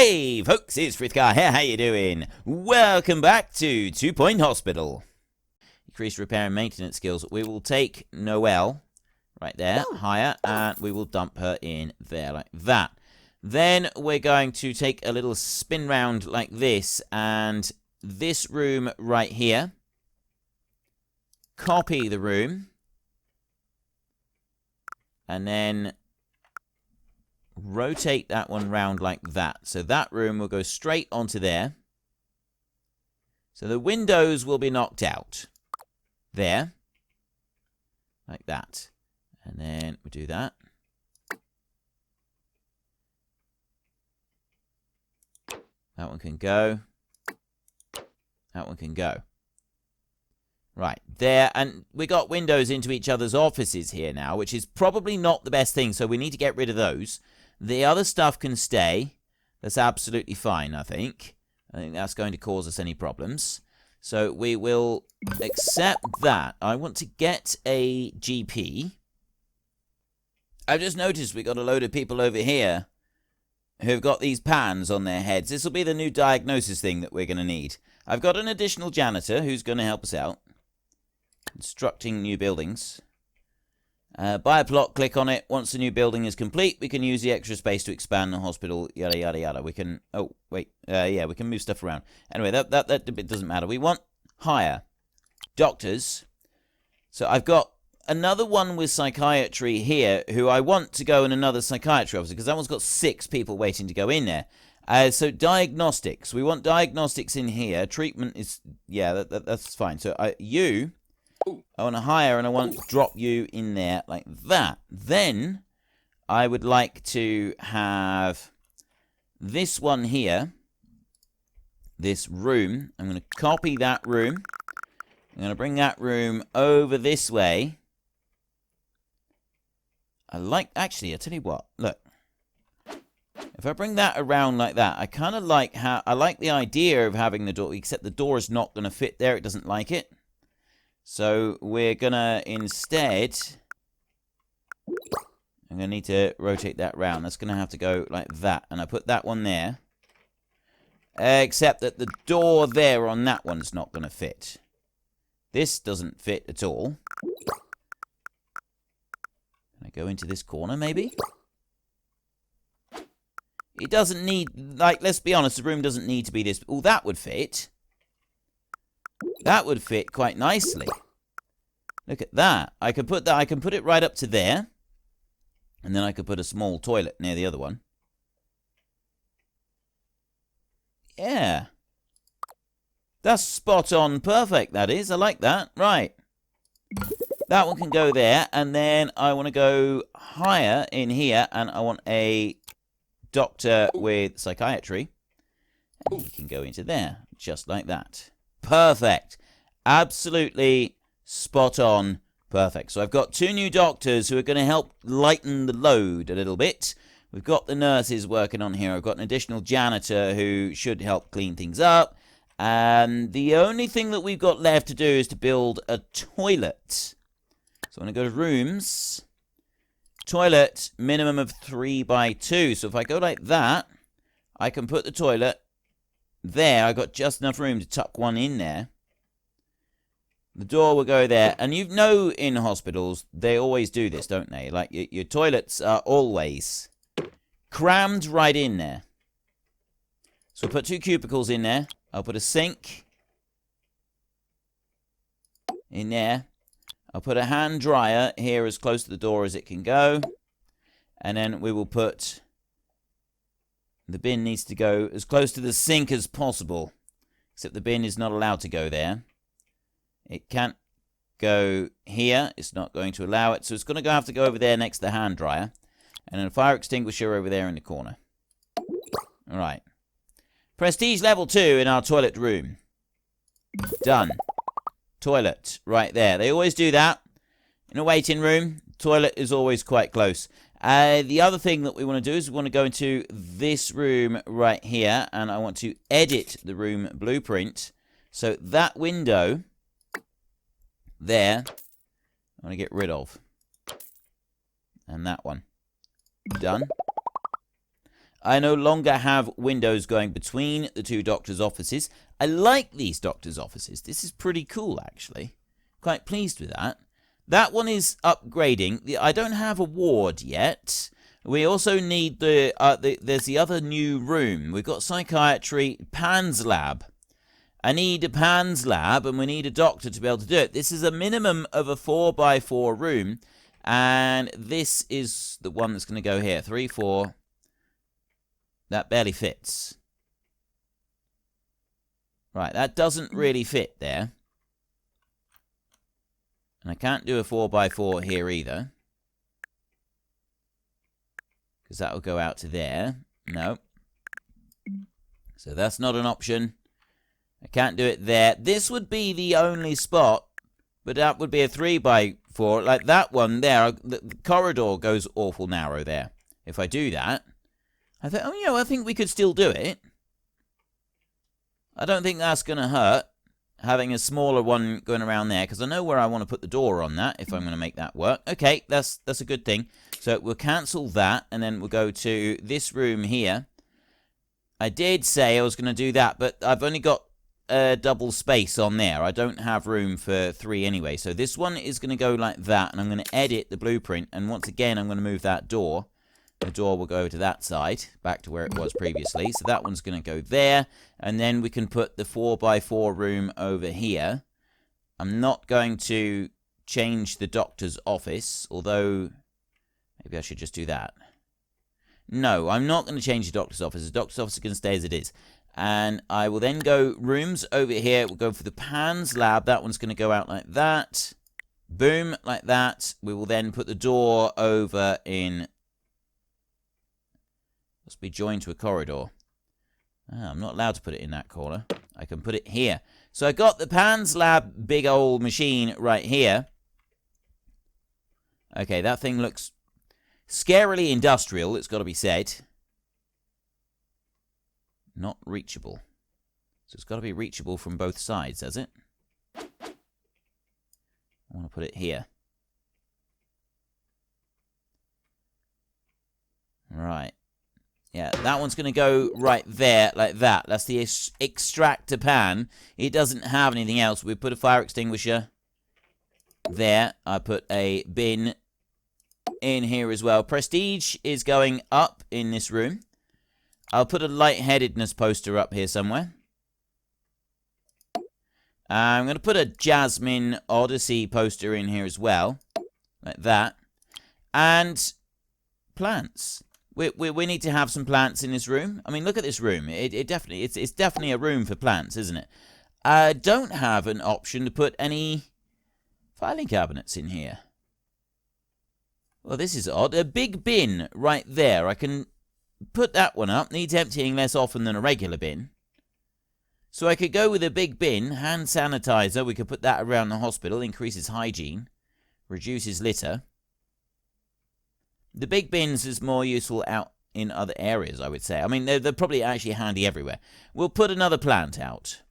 Hey folks, it's Frithgar here, how you doing? Welcome back to 2 Point Hospital. Increase repair and maintenance skills. We will take Noelle, right there, higher, and we will dump her in there like that. Then we're going to take a little spin round like this, and this room right here. Copy the room. And then rotate that one round like that. So that room will go straight onto there. So the windows will be knocked out. There. Like that. And then we'll do that. That one can go. That one can go. Right, there, and we got windows into each other's offices here now, which is probably not the best thing, so we need to get rid of those. The other stuff can stay. That's absolutely fine, I think. I think that's going to cause us any problems. So we will accept that. I want to get a GP. I've just noticed we got a load of people over here who've got these pans on their heads. This will be the new diagnosis thing that we're going to need. I've got an additional janitor who's going to help us out. Constructing new buildings. Buy a plot, click on it. Once the new building is complete, we can use the extra space to expand the hospital, yada, yada, yada. We can, oh, wait, yeah, we can move stuff around. Anyway, that bit doesn't matter. We want higher doctors. So I've got another one with psychiatry here, who I want to go in another psychiatry officer, because that one's got 6 people waiting to go in there. So diagnostics. We want diagnostics in here. Treatment is, yeah, that's fine. So I want to hire, and I want to drop you in there like that. Then I would like to have this one here, this room. I'm going to copy that room. I'm going to bring that room over this way. Actually, I'll tell you what, look. If I bring that around like that, I kind of like I like the idea of having the door, except the door is not going to fit there. It doesn't like it. So we're going to instead, I'm going to need to rotate that round. That's going to have to go like that. And I put that one there. Except that the door there on that one's not going to fit. This doesn't fit at all. Can I go into this corner maybe? It doesn't need, like, let's be honest, the room doesn't need to be this. Oh, that would fit. That would fit quite nicely. Look at that. I can put it right up to there. And then I could put a small toilet near the other one. Yeah. That's spot on perfect, that is. I like that. Right. That one can go there. And then I want to go higher in here. And I want a doctor with psychiatry. And he can go into there. Just like that. Perfect. Absolutely spot on. Perfect. So I've got 2 new doctors who are going to help lighten the load a little bit. We've got the nurses working on here. I've got an additional janitor who should help clean things up. And the only thing that we've got left to do is to build a toilet. So I'm going to go to rooms. Toilet, minimum of 3 by 2. So if I go like that, I can put the toilet there. I got just enough room to tuck one in there. The door will go there. And you know in hospitals, they always do this, don't they? Like, your toilets are always crammed right in there. So I'll put 2 cubicles in there. I'll put a sink in there. I'll put a hand dryer here as close to the door as it can go. And then we will put... The bin needs to go as close to the sink as possible. Except the bin is not allowed to go there. It can't go here. It's not going to allow it. So it's going to have to go over there next to the hand dryer. And then a fire extinguisher over there in the corner. Alright. Prestige level 2 in our toilet room. Done. Toilet. Right there. They always do that. In a waiting room, toilet is always quite close. The other thing that we want to do is we want to go into this room right here, and I want to edit the room blueprint. So that window there, I want to get rid of. And that one. Done. I no longer have windows going between the two doctors' offices. I like these doctors' offices. This is pretty cool, actually. Quite pleased with that. That one is upgrading. I don't have a ward yet. We also need there's the other new room. We've got Psychiatry, Pan's Lab. I need a Pan's Lab, and we need a doctor to be able to do it. This is a minimum of a 4x4 room, and this is the one that's going to go here. 3, 4. That barely fits. Right, that doesn't really fit there. And I can't do a 4x4 here either. Because that will go out to there. No. So that's not an option. I can't do it there. This would be the only spot. But that would be a 3x4. Like that one there. The corridor goes awful narrow there. If I do that. I thought, I think we could still do it. I don't think that's going to hurt. Having a smaller one going around there, because I know where I want to put the door on that, if I'm going to make that work. Okay, that's a good thing. So we'll cancel that, and then we'll go to this room here. I did say I was going to do that, but I've only got a double space on there. I don't have room for 3 anyway. So this one is going to go like that, and I'm going to edit the blueprint, and once again, I'm going to move that door. The door will go to that side, back to where it was previously. So that one's going to go there. And then we can put the 4x4 room over here. I'm not going to change the doctor's office, although maybe I should just do that. No, I'm not going to change the doctor's office. The doctor's office is going to stay as it is. And I will then go rooms over here. We'll go for the Pan's Lab. That one's going to go out like that. Boom, like that. We will then put the door over in... Must be joined to a corridor. I'm not allowed to put it in that corner. I can put it here. So I got the Pan's Lab big old machine right here. Okay, that thing looks scarily industrial, it's got to be said. Not reachable. So it's got to be reachable from both sides, has it? I want to put it here. Right. Yeah, that one's going to go right there, like that. That's the extractor pan. It doesn't have anything else. We put a fire extinguisher there. I put a bin in here as well. Prestige is going up in this room. I'll put a lightheadedness poster up here somewhere. I'm going to put a Jasmine Odyssey poster in here as well. Like that. And plants. We need to have some plants in this room. I mean, look at this room. It's definitely a room for plants, isn't it? I don't have an option to put any filing cabinets in here. Well, this is odd. A big bin right there. I can put that one up. Needs emptying less often than a regular bin. So I could go with a big bin. Hand sanitizer. We could put that around the hospital. Increases hygiene. Reduces litter. The big bins is more useful out in other areas, I would say. I mean, they're probably actually handy everywhere. We'll put another plant out.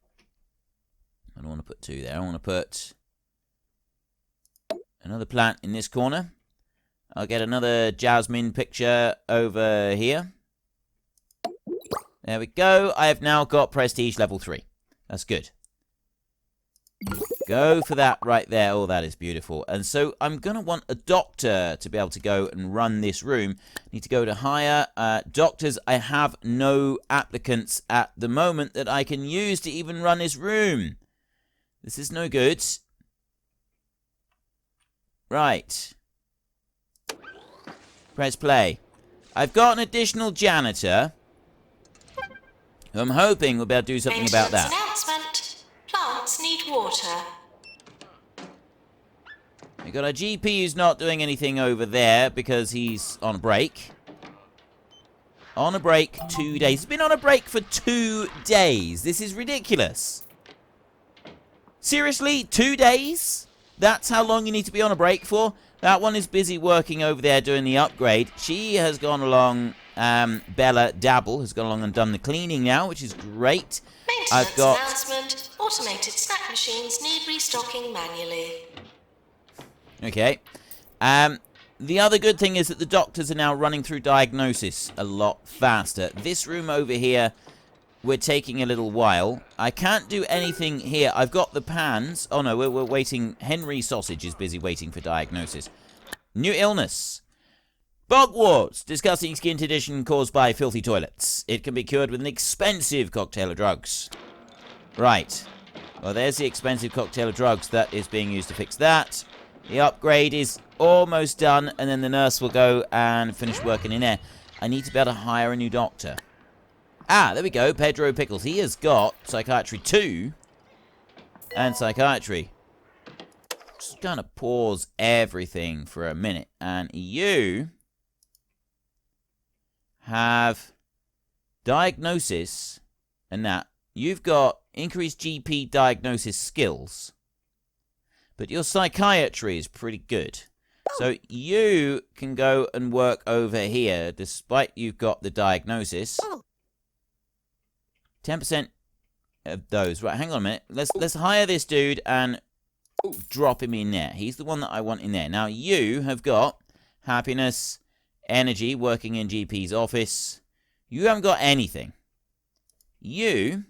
I don't want to put 2 there. I want to put another plant in this corner. I'll get another Jasmine picture over here. There we go. I have now got Prestige level 3. That's good. Go for that right there. Oh, that is beautiful. And so I'm going to want a doctor to be able to go and run this room. Need to go to hire. Doctors, I have no applicants at the moment that I can use to even run this room. This is no good. Right. Press play. I've got an additional janitor. Who I'm hoping will be able to do something about that. Announcement. Plants need water. We've got our GP who's not doing anything over there because he's on a break. On a break 2 days. He's been on a break for 2 days. This is ridiculous. Seriously? 2 days? That's how long you need to be on a break for? That one is busy working over there doing the upgrade. She has gone along, Bella Dabble has gone along and done the cleaning now, which is great. Maintenance announcement. Automated snack machines need restocking manually. Okay. the other good thing is that the doctors are now running through diagnosis a lot faster. This room over here, we're taking a little while. I can't do anything here. I've got the pans. Oh, no, we're waiting. Henry Sausage is busy waiting for diagnosis. New illness. Bogwarts. Disgusting skin condition caused by filthy toilets. It can be cured with an expensive cocktail of drugs. Right. Well, there's the expensive cocktail of drugs that is being used to fix that. The upgrade is almost done, and then the nurse will go and finish working in there. I need to be able to hire a new doctor. Ah, there we go. Pedro Pickles. He has got Psychiatry 2 and Psychiatry. Just gonna pause everything for a minute. And you have diagnosis and that. You've got increased GP diagnosis skills. But your Psychiatry is pretty good. So you can go and work over here despite you've got the diagnosis. 10% of those. Right, hang on a minute. Let's hire this dude and drop him in there. He's the one that I want in there. Now, you have got happiness, energy, working in GP's office. You haven't got anything. You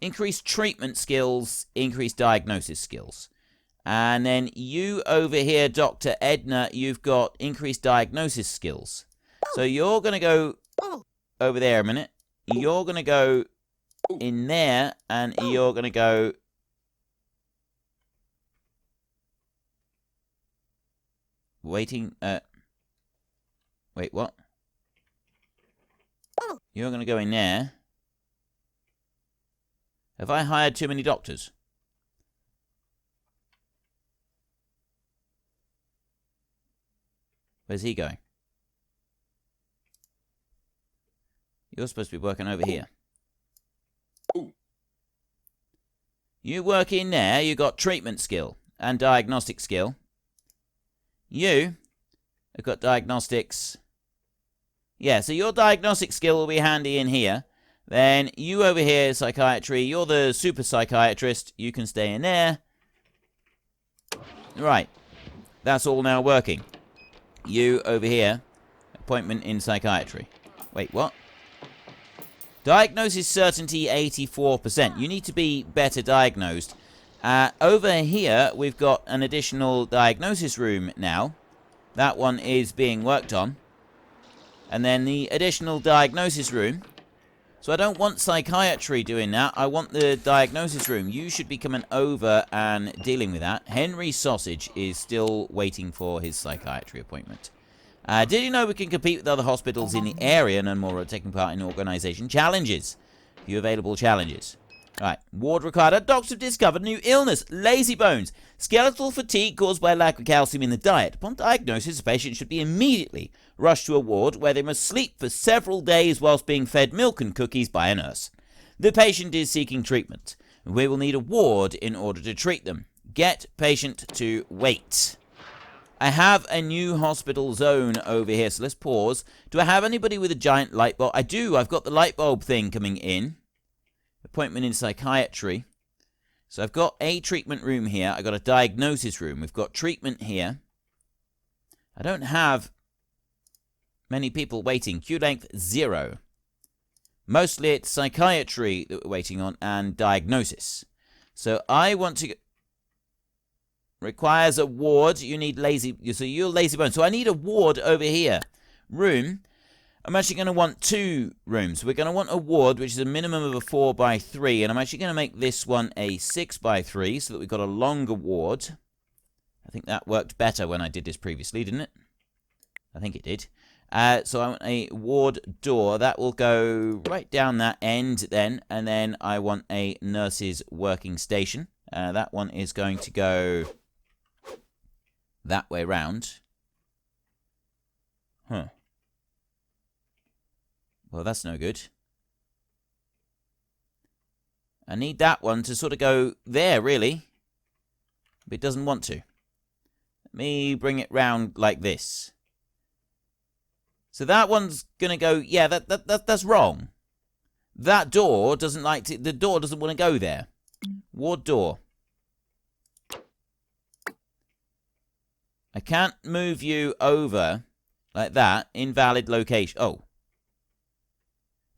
increase treatment skills, increase diagnosis skills. And then you over here, Dr. Edna, you've got increased diagnosis skills. So you're going to go over there a minute. You're going to go in there, and you're going to go... Waiting, wait, what? You're going to go in there. Have I hired too many doctors? Where's he going? You're supposed to be working over here. You work in there, you got treatment skill and diagnostic skill. You have got diagnostics. Yeah, so your diagnostic skill will be handy in here. Then you over here, Psychiatry, you're the super psychiatrist. You can stay in there. Right. That's all now working. You over here, appointment in Psychiatry. Wait, what? Diagnosis certainty 84%. You need to be better diagnosed. Over here, we've got an additional diagnosis room now. That one is being worked on. And then the additional diagnosis room. So I don't want Psychiatry doing that. I want the diagnosis room. You should be coming over and dealing with that. Henry Sausage is still waiting for his Psychiatry appointment. Did you know we can compete with other hospitals in the area and earn more or taking part in organization challenges? Few available challenges. Right, ward required. Our doctors have discovered a new illness, lazy bones. Skeletal fatigue caused by lack of calcium in the diet. Upon diagnosis, the patient should be immediately rushed to a ward where they must sleep for several days whilst being fed milk and cookies by a nurse. The patient is seeking treatment. We will need a ward in order to treat them. Get patient to wait. I have a new hospital zone over here, so let's pause. Do I have anybody with a giant light bulb? I do. I've got the light bulb thing coming in. Appointment in Psychiatry. So I've got a treatment room here. I've got a diagnosis room. We've got treatment here. I don't have many people waiting. Queue length 0. Mostly it's Psychiatry that we're waiting on and diagnosis. So I want to... Requires a ward. You need lazy... So you're lazy bones. So I need a ward over here. Room. I'm actually going to want 2 rooms. We're going to want a ward, which is a minimum of a 4x3. And I'm actually going to make this one a 6x3 so that we've got a longer ward. I think that worked better when I did this previously, didn't it? I think it did. So I want a ward door. That will go right down that end then. And then I want a nurse's working station. That one is going to go... that way round. Huh. Well, that's no good. I need that one to sort of go there, really. But it doesn't want to. Let me bring it round like this. So that one's going to go... Yeah, that's wrong. That door doesn't like to... The door doesn't want to go there. Ward door. I can't move you over like that. Invalid location. Oh.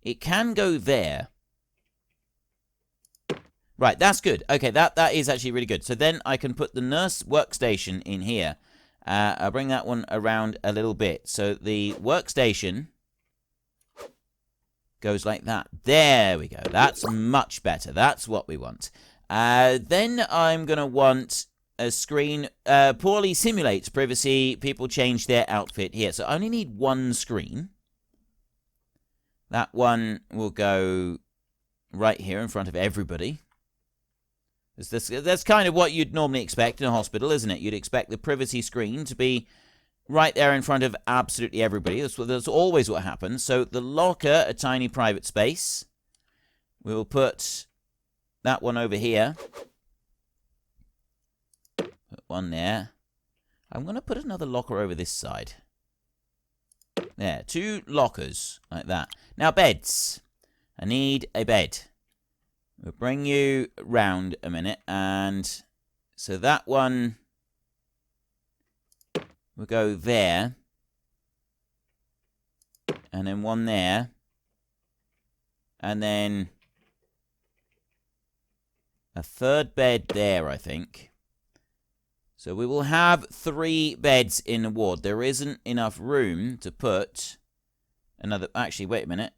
It can go there. Right, that's good. Okay, that is actually really good. So then I can put the nurse workstation in here. I'll bring that one around a little bit. So the workstation goes like that. There we go. That's much better. That's what we want. Then I'm going to want a screen. Poorly simulates privacy. People change their outfit here. So I only need one screen. That one will go right here in front of everybody. That's kind of what you'd normally expect in a hospital, isn't it? You'd expect the privacy screen to be right there in front of absolutely everybody. That's always what happens. So the locker, a tiny private space. We'll put that one over here. Put one there. I'm going to put another locker over this side. There, 2 lockers like that. Now beds. I need a bed. We'll bring you round a minute, and so that one will go there, and then one there, and then a third bed there, I think. So we will have 3 beds in the ward. There isn't enough room to put another... Actually, wait a minute.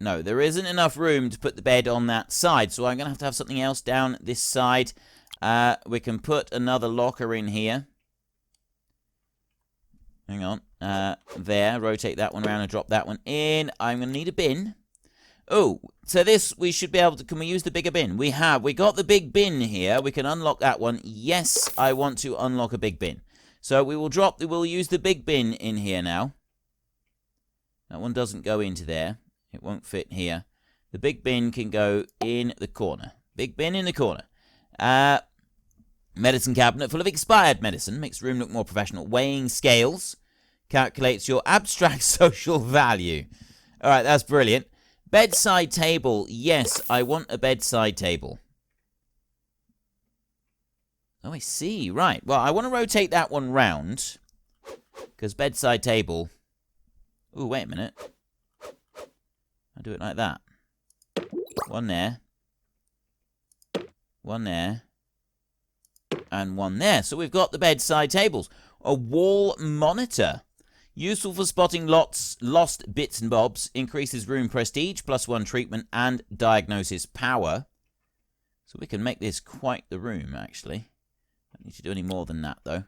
No, there isn't enough room to put the bed on that side, so I'm going to have something else down this side. We can put another locker in here. Hang on. There, rotate that one around and drop that one in. I'm going to need a bin. Oh, so this, we should be able to... Can we use the bigger bin? We got the big bin here. We can unlock that one. Yes, I want to unlock a big bin. So we'll use the big bin in here now. That one doesn't go into there. It won't fit here. The big bin can go in the corner. Big bin in the corner. Medicine cabinet full of expired medicine. Makes the room look more professional. Weighing scales. Calculates your abstract social value. Alright, that's brilliant. Bedside table. Yes, I want a bedside table. Oh, I see. Right. Well, I want to rotate that one round. Because bedside table... Ooh, wait a minute. I'll do it like that. One there. One there. And one there. So we've got the bedside tables. A wall monitor. Useful for spotting lost bits and bobs. Increases room prestige. +1 treatment and diagnosis power. So we can make this quite the room, actually. Don't need to do any more than that, though.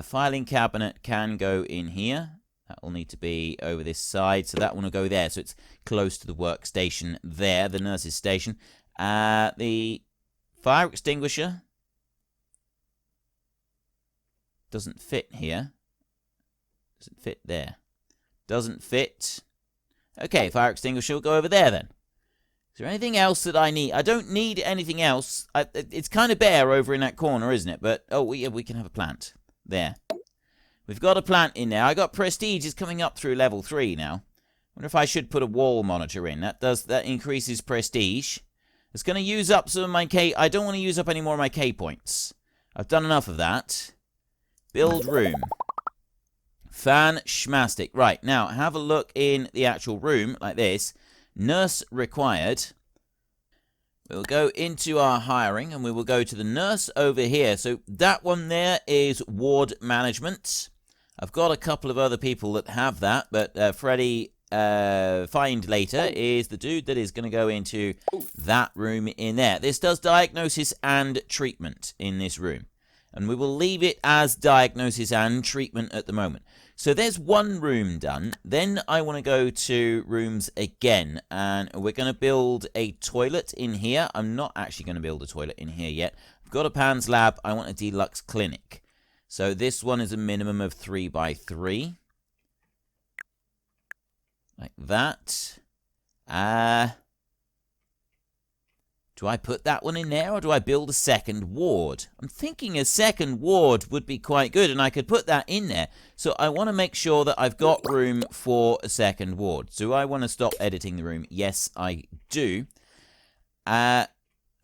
Filing cabinet can go in here. That will need to be over this side, so that one will go there. So it's close to the workstation there, the nurse's station. The fire extinguisher doesn't fit here. Doesn't fit there. Doesn't fit. Okay, fire extinguisher will go over there then. Is there anything else that I need? I don't need anything else. It's kind of bare over in that corner, isn't it? But, oh, yeah, we can have a plant. There. We've got a plant in there. I got prestige is coming up through level 3 now. Wonder if I should put a wall monitor in. That increases prestige. It's going to use up some of my K. I don't want to use up any more of my K points. I've done enough of that. Build room. Fan-schmastic. Right, now have a look in the actual room like this. Nurse required. We'll go into our hiring and we will go to the nurse over here. So that one there is ward management. I've got a couple of other people that have that, but Freddie find later is the dude that is going to go into that room in there. This does diagnosis and treatment in this room. And we will leave it as diagnosis and treatment at the moment. So there's one room done. Then I want to go to rooms again. And we're going to build a toilet in here. I'm not actually going to build a toilet in here yet. I've got a Pan's Lab. I want a Deluxe Clinic. So this one is a minimum of 3 by 3. Like that. Do I put that one in there or do I build a second ward? I'm thinking a second ward would be quite good and I could put that in there. So I want to make sure that I've got room for a second ward. Do I want to stop editing the room? Yes, I do.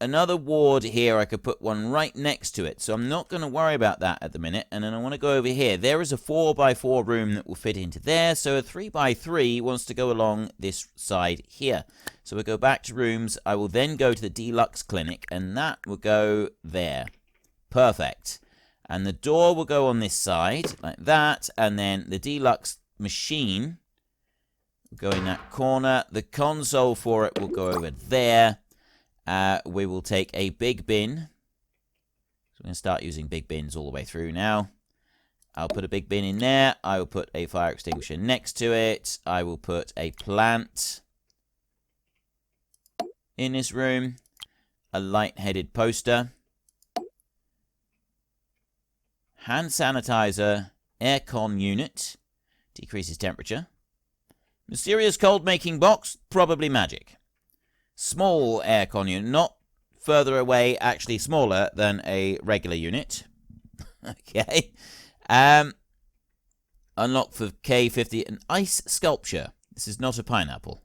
another ward here. I could put one right next to it. So I'm not going to worry about that at the minute. And then I want to go over here. There is a 4x4 room that will fit into there. So a 3x3 wants to go along this side here. So we'll go back to rooms. I will then go to the Deluxe Clinic. And that will go there. Perfect. And the door will go on this side like that. And then the Deluxe machine will go in that corner. The console for it will go over there. We will take a big bin. So we're going to start using big bins all the way through now. I'll put a big bin in there. I will put a fire extinguisher next to it. I will put a plant in this room. A light-headed poster. Hand sanitizer. Aircon unit. Decreases temperature. Mysterious cold-making box. Probably magic. Small aircon unit, not further away, actually smaller than a regular unit. Okay. Unlock for K50, an ice sculpture. This is not a pineapple.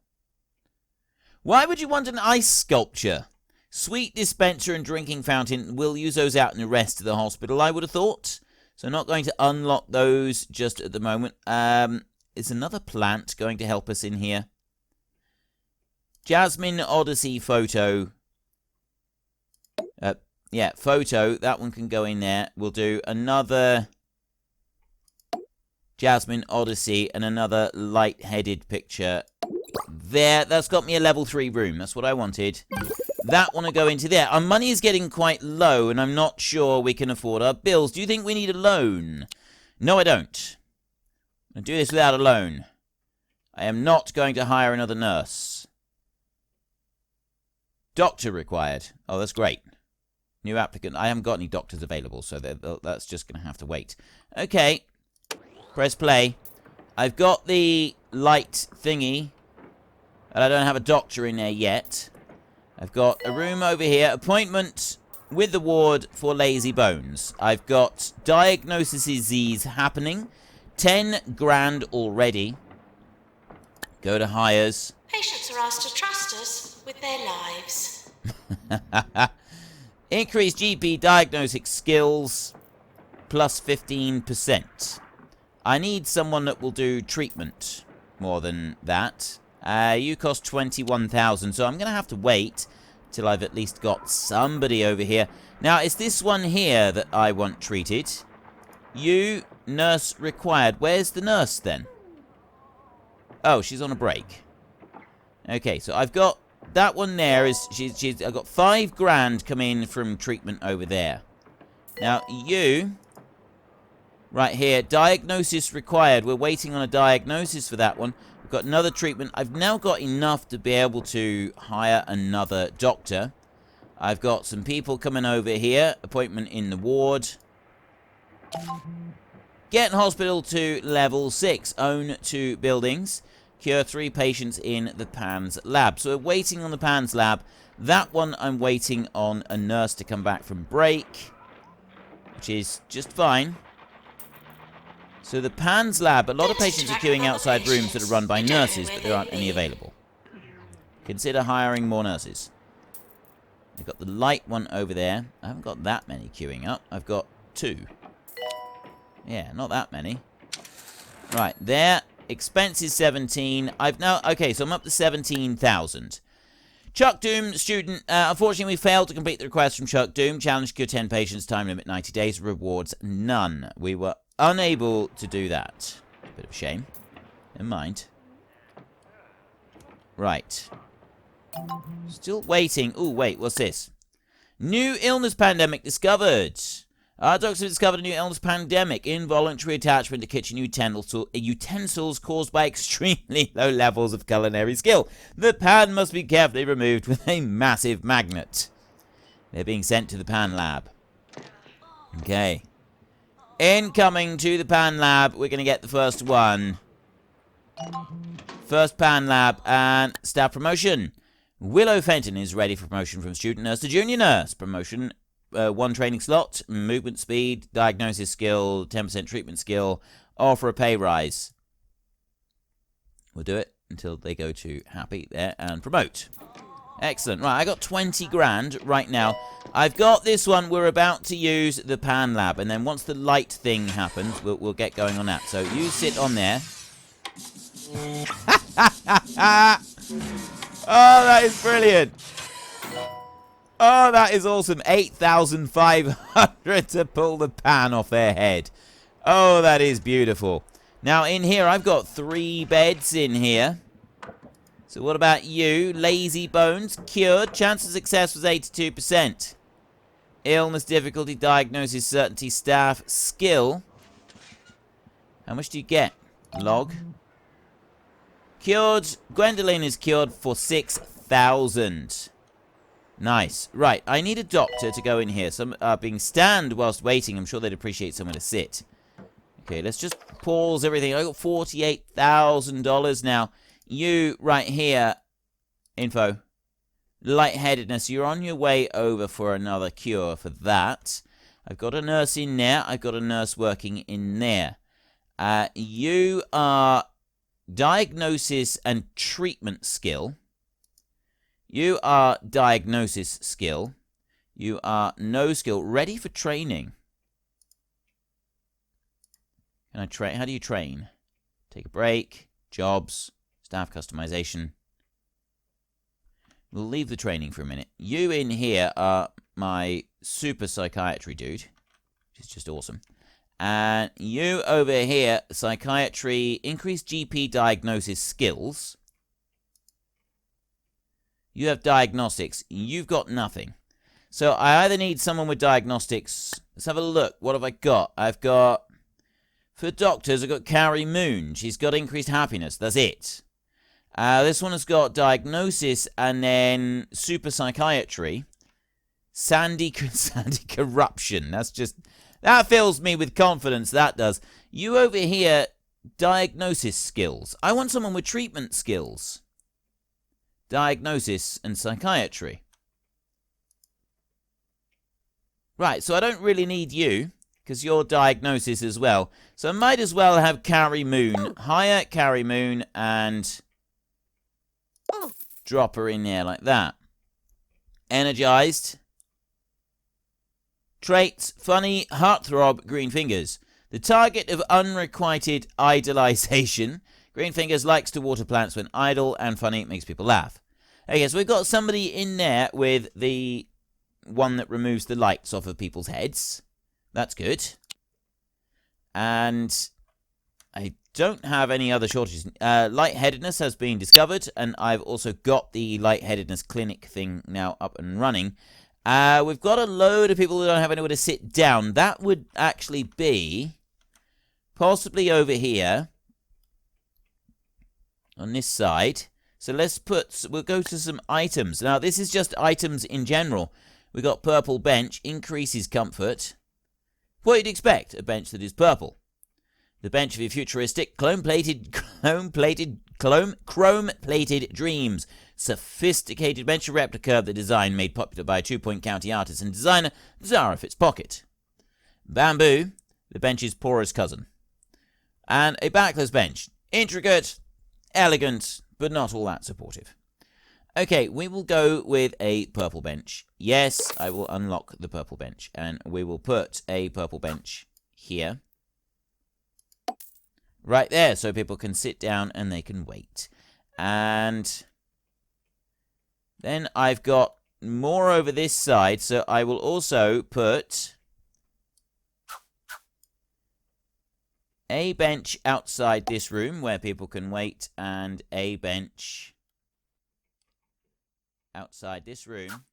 Why would you want an ice sculpture? Sweet dispenser and drinking fountain. We'll use those out in the rest of the hospital, I would have thought. So not going to unlock those just at the moment. Is another plant going to help us in here? Jasmine Odyssey photo. Yeah, photo. That one can go in there. We'll do another Jasmine Odyssey and another light-headed picture. There. That's got me a level 3 room. That's what I wanted. That one will go into there. Our money is getting quite low, and I'm not sure we can afford our bills. Do you think we need a loan? No, I don't. I'll do this without a loan. I am not going to hire another nurse. Doctor required. Oh, that's great. New applicant. I haven't got any doctors available, so that's just going to have to wait. Okay. Press play. I've got the light thingy, and I don't have a doctor in there yet. I've got a room over here. Appointment with the ward for lazy bones. I've got diagnoses happening. 10 grand already. Go to hires. Patients are asked to trust us with their lives. Increase GP diagnostic skills plus 15%. I need someone that will do treatment more than that. You cost 21,000, so I'm going to have to wait till I've at least got somebody over here. Now, it's this one here that I want treated. You, nurse required. Where's the nurse then? Oh, she's on a break. Okay, so I've got that one there. I've got 5 grand coming from treatment over there. Now, you, right here, diagnosis required. We're waiting on a diagnosis for that one. We've got another treatment. I've now got enough to be able to hire another doctor. I've got some people coming over here. Appointment in the ward. Get hospital to level 6. Own 2 buildings. Cure 3 patients in the PANS lab. So we're waiting on the PANS lab. That one I'm waiting on a nurse to come back from break, which is just fine. So the PANS lab, a lot of patients are queuing outside rooms that are run by nurses, but there aren't any available. Consider hiring more nurses. I've got the light one over there. I haven't got that many queuing up. I've got 2. Yeah, not that many. Right, there. Expenses 17. I've now... Okay, so I'm up to 17,000. Chuck Doom, student. Unfortunately, we failed to complete the request from Chuck Doom. Challenge to cure 10 patients. Time limit 90 days. Rewards none. We were unable to do that. Bit of a shame. Never mind. Right. Still waiting. Ooh, wait. What's this? New illness pandemic discovered. Our doctors have discovered a new illness pandemic. Involuntary attachment to kitchen utensils caused by extremely low levels of culinary skill. The pan must be carefully removed with a massive magnet. They're being sent to the pan lab. Okay. Incoming to the pan lab. We're going to get the first one. First pan lab and staff promotion. Willow Fenton is ready for promotion from student nurse to junior nurse. Promotion. 1 training slot, movement speed, diagnosis skill, 10% treatment skill, offer a pay rise. We'll do it until they go to happy there and promote. Excellent. Right, I got 20 grand right now. I've got this one. We're about to use the pan lab. And then once the light thing happens, we'll get going on that. So you sit on there. Oh, that is brilliant. Oh, that is awesome. 8,500 to pull the pan off their head. Oh, that is beautiful. Now, in here, I've got 3 beds in here. So what about you? Lazy bones, cured. Chance of success was 82%. Illness, difficulty, diagnosis, certainty, staff, skill. How much do you get? Log. Cured. Gwendolyn is cured for 6,000. Nice. Right, I need a doctor to go in here. Some being stand whilst waiting. I'm sure they'd appreciate somewhere to sit. Okay, let's just pause everything. I got $48,000 now. You, right here, info. Lightheadedness. You're on your way over for another cure for that. I've got a nurse in there. I've got a nurse working in there. You are diagnosis and treatment skill. You are diagnosis skill. You are no skill. Ready for training. Can I train? How do you train? Take a break. Jobs. Staff customization. We'll leave the training for a minute. You in here are my super psychiatry dude, which is just awesome. And you over here, psychiatry, increased GP diagnosis skills. You have diagnostics. You've got nothing. So I either need someone with diagnostics. Let's have a look. What have I got? I've got, for doctors, I've got Carrie Moon. She's got increased happiness. That's it. This one has got diagnosis and then super psychiatry. Sandy corruption. That fills me with confidence. That does. You over here, diagnosis skills. I want someone with treatment skills. Diagnosis and psychiatry. Right, so I don't really need you, because you're diagnosis as well. So I might as well have Carrie Moon. Hire Carrie Moon and drop her in there like that. Energized. Traits, funny, heartthrob, green fingers. The target of unrequited idolization. Green fingers likes to water plants when idle, and funny makes people laugh. Okay, so we've got somebody in there with the one that removes the lights off of people's heads. That's good. And I don't have any other shortages. Lightheadedness has been discovered, and I've also got the lightheadedness clinic thing now up and running. We've got a load of people who don't have anywhere to sit down. That would actually be possibly over here on this side. So we'll go to some items. Now, this is just items in general. We've got purple bench, increases comfort. What you'd expect, a bench that is purple. The bench of your futuristic, chrome-plated dreams. Sophisticated bench replica of the design made popular by a 2-Point County artist and designer, Zara Fitzpocket. Bamboo, the bench's porous cousin. And a backless bench. Intricate, elegant, but not all that supportive. Okay, we will go with a purple bench. Yes, I will unlock the purple bench. And we will put a purple bench here. Right there, so people can sit down and they can wait. And then I've got more over this side, so I will also put a bench outside this room where people can wait, and a bench outside this room.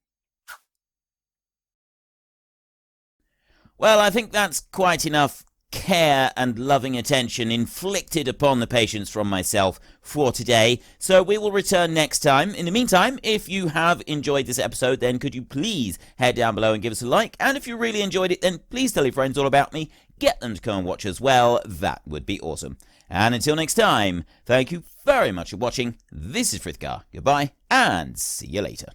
Well, I think that's quite enough care and loving attention inflicted upon the patients from myself for today. So we will return next time. In the meantime, if you have enjoyed this episode, then could you please head down below and give us a like? And if you really enjoyed it, then please tell your friends all about me. Get them to come and watch as well. That would be awesome. And until next time, thank you very much for watching. This is Frithgar. Goodbye, and see you later.